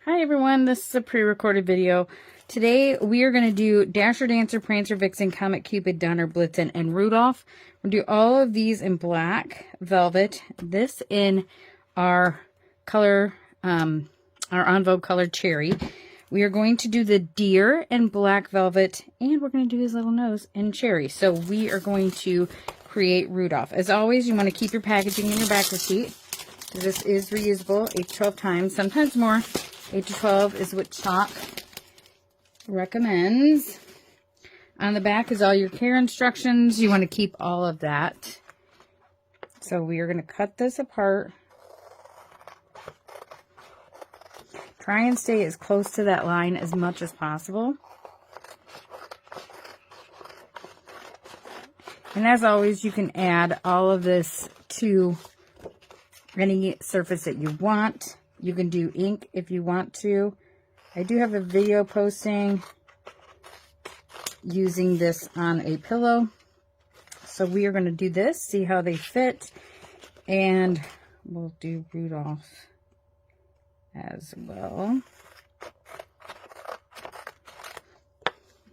Hi everyone, this is a pre-recorded video. Today we are going to do Dasher, Dancer, Prancer, Vixen, Comet, Cupid, Donner, Blitzen, and Rudolph. We'll do all of these in black velvet. This in our color, our En Vogue colored cherry. We are going to do the deer in black velvet, and we're going to do his little nose in cherry. So we are going to create Rudolph. As always, you want to keep your packaging in your back receipt. This is reusable 8 to 12 times, sometimes more. 8 to 12 is what Chalk recommends. On the back is all your care instructions. You want to keep all of that. So we are going to cut this apart. Try and stay as close to that line as much as possible. And as always, you can add all of this to any surface that you want. You can do ink if you want to. I do have a video posting using this on a pillow. So we are going to do this, see how they fit, and we'll do Rudolph as well.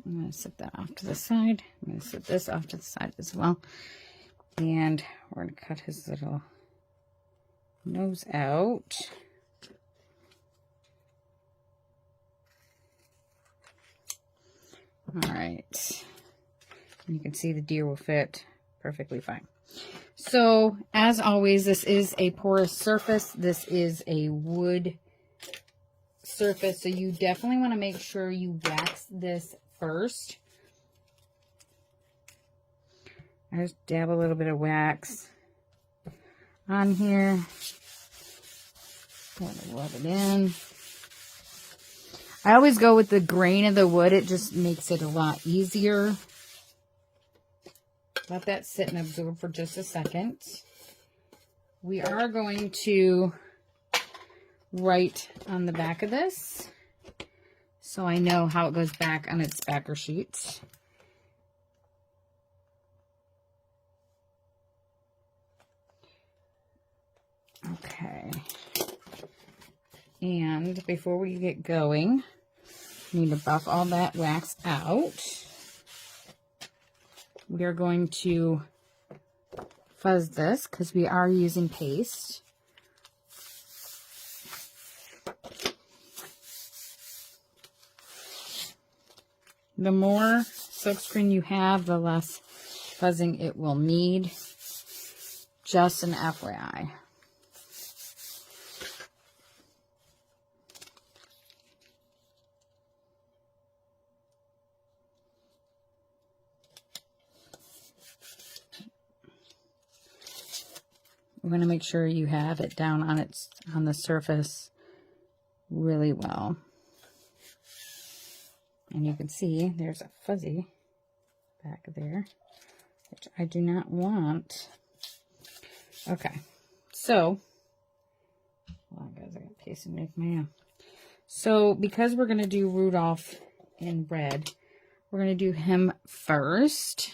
I'm going to set that off to the side. I'm going to set this off to the side as well. And we're going to cut his little nose out. All right, you can see the deer will fit perfectly fine. So as always, this is a porous surface. This is a wood surface, so you definitely want to make sure you wax this first. I just dab a little bit of wax on here. Want to rub it in. I always go with the grain of the wood. It just makes it a lot easier. Let that sit and absorb for just a second. We are going to write on the back of this, so I know how it goes back on its backer sheet. Okay. And before we get going, we need to buff all that wax out. We are going to fuzz this because we are using paste. The more silkscreen you have, the less fuzzing it will need. Just an FYI. We're going to make sure you have it down on the surface really well. And you can see there's a fuzzy back there, which I do not want. Okay, so, hold on guys, I got paste and make my own. So because we're going to do Rudolph in red, we're going to do him first.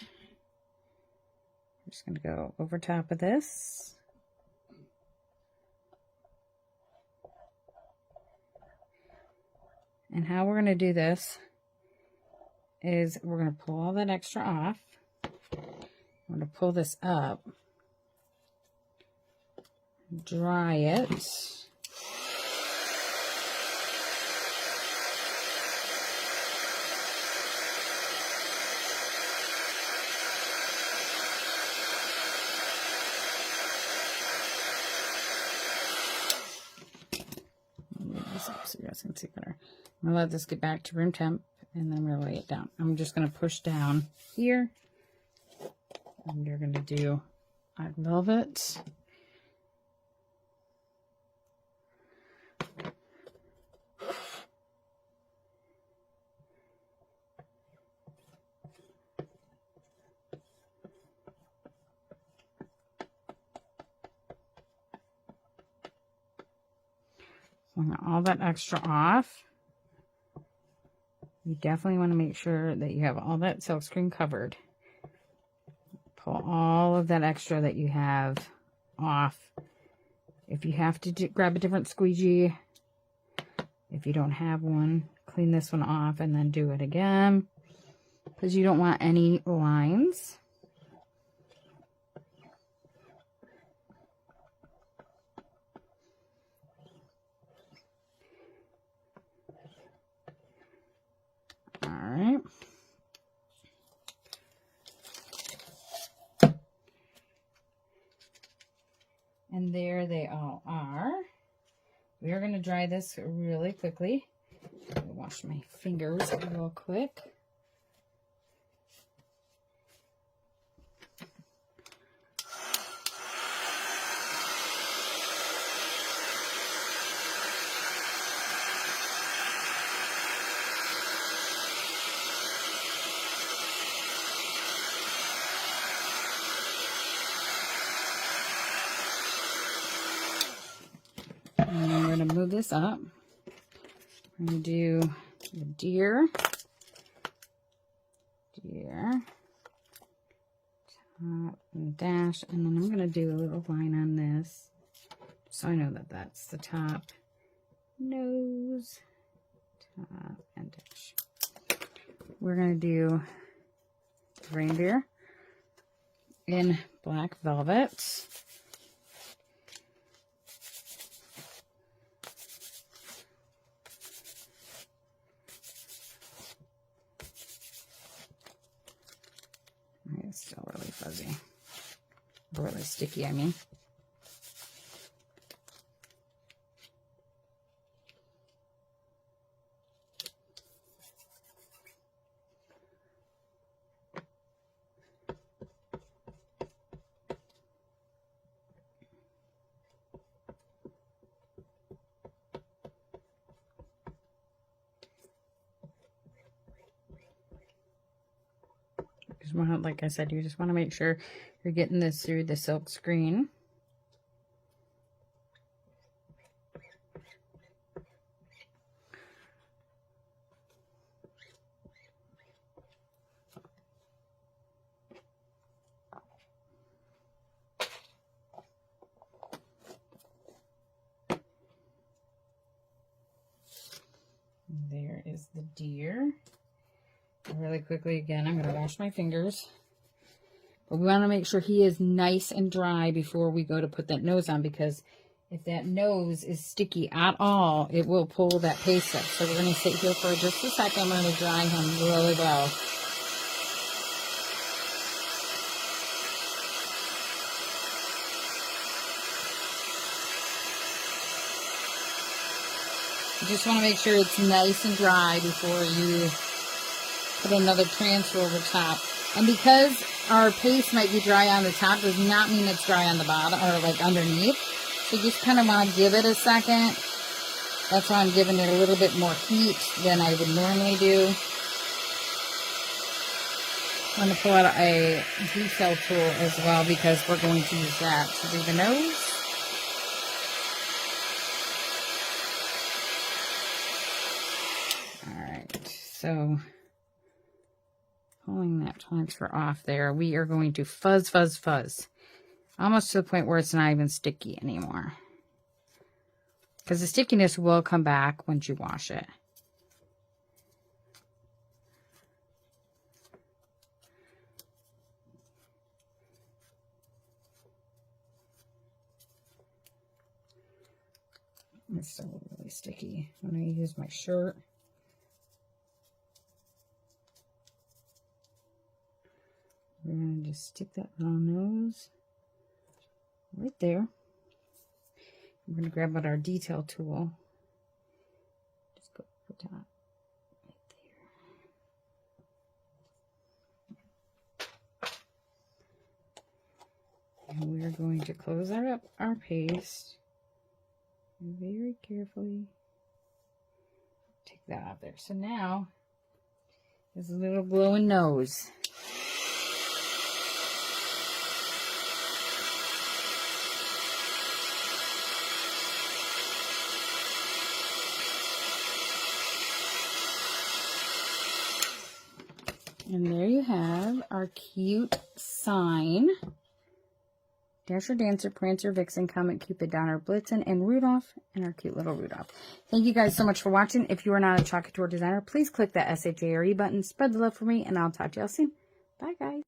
I'm just going to go over top of this. And how we're going to do this is we're going to pull all that extra off. I'm going to pull this up, dry it. So you guys can see better. I'm going to let this get back to room temp, and then I'm going to lay it down. I'm just going to push down here, and you're going to do our velvet. All that extra off. You definitely want to make sure that you have all that silkscreen covered. Pull all of that extra that you have off. If you have to grab a different squeegee, If you don't have one, clean this one off and then do it again, because you don't want any lines. All right. And there they all are. We are going to dry this really quickly. Let me wash my fingers real quick. And I'm going to move this up. I'm going to do the deer, top and dash, and then I'm going to do a little line on this, so I know that that's the top, nose, top, and dash. We're going to do reindeer in black velvet. It's still really fuzzy. Really sticky, I mean. Just want to, like I said, you just want to make sure you're getting this through the silk screen. There is the deer. Really quickly again, I'm going to wash my fingers. But we want to make sure he is nice and dry before we go to put that nose on, because if that nose is sticky at all, it will pull that paste up. So we're going to sit here for just a second. We're going to dry him really well. You just want to make sure it's nice and dry before you put another transfer over top. And because our paste might be dry on the top, does not mean it's dry on the bottom or like underneath. So you just kind of want to give it a second. That's why I'm giving it a little bit more heat than I would normally do. I'm going to pull out a detail tool as well, because we're going to use that to do the nose. Alright, so pulling that transfer off there, we are going to fuzz, fuzz, fuzz. Almost to the point where it's not even sticky anymore. Because the stickiness will come back once you wash it. It's still really sticky when I use my shirt. We're going to just stick that little nose right there. We're going to grab out our detail tool. Just go over the top right there. And we're going to close up our paste very carefully. Take that out there. So now there's a little glowing nose. And there you have our cute sign Dasher, Dancer, Prancer, Vixen, Comet, Cupid, Donner, Blitzen, and Rudolph, and our cute little Rudolph. Thank you guys so much for watching. If you are not a Couture designer, please click that SHARE button. Spread the love for me, and I'll talk to y'all soon. Bye, guys.